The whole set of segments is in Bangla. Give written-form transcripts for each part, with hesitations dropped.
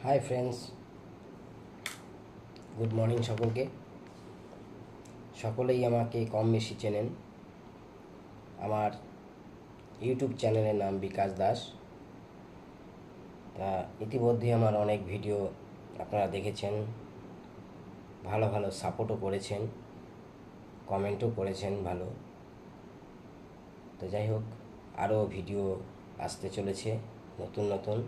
হাই ফ্রেন্ডস, গুড মর্নিং সকলেই আমাকে কম বেশি চেনেন। আমার ইউটিউব চ্যানেলের নাম বিকাশ দাস। তা ইতিমধ্যে আমার অনেক ভিডিও আপনারা দেখেছেন, ভালো ভালো সাপোর্টও করেছেন, কমেন্টও করেছেন ভালো। তো যাই হোক, আরও ভিডিও আসতে চলেছে নতুন নতুন।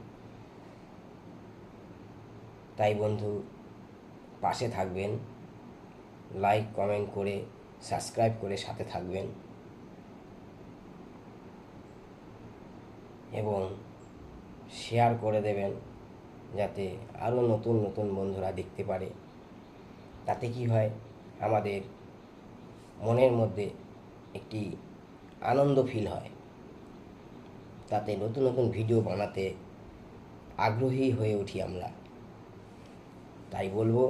তাই বন্ধু, পাশে থাকবেন, লাইক কমেন্ট করে সাবস্ক্রাইব করে সাথে থাকবেন এবং শেয়ার করে দেবেন, যাতে আরও নতুন নতুন বন্ধুরা দেখতে পারে। তাতে কি হয়, আমাদের মনের মধ্যে একটি আনন্দ ফিল হয়, তাতে নতুন নতুন ভিডিও বানাতে আগ্রহী হয়ে উঠি আমরা। তাই বলবো,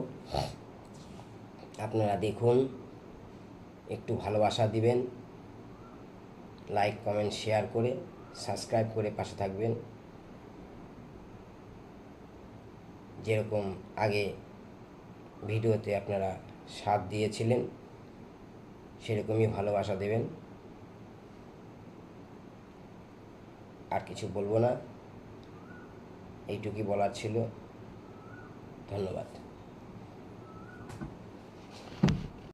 আপনারা দেখুন, একটু ভালোবাসা দিবেন, লাইক কমেন্ট শেয়ার করে সাবস্ক্রাইব করে পাশে থাকবেন। যেরকম আগে ভিডিওতে আপনারা সাথ দিয়েছিলেন, সেরকমই ভালোবাসা দেবেন। আর কিছু বলবো না, এইটুকুই বলার ছিল। ধন্যবাদ।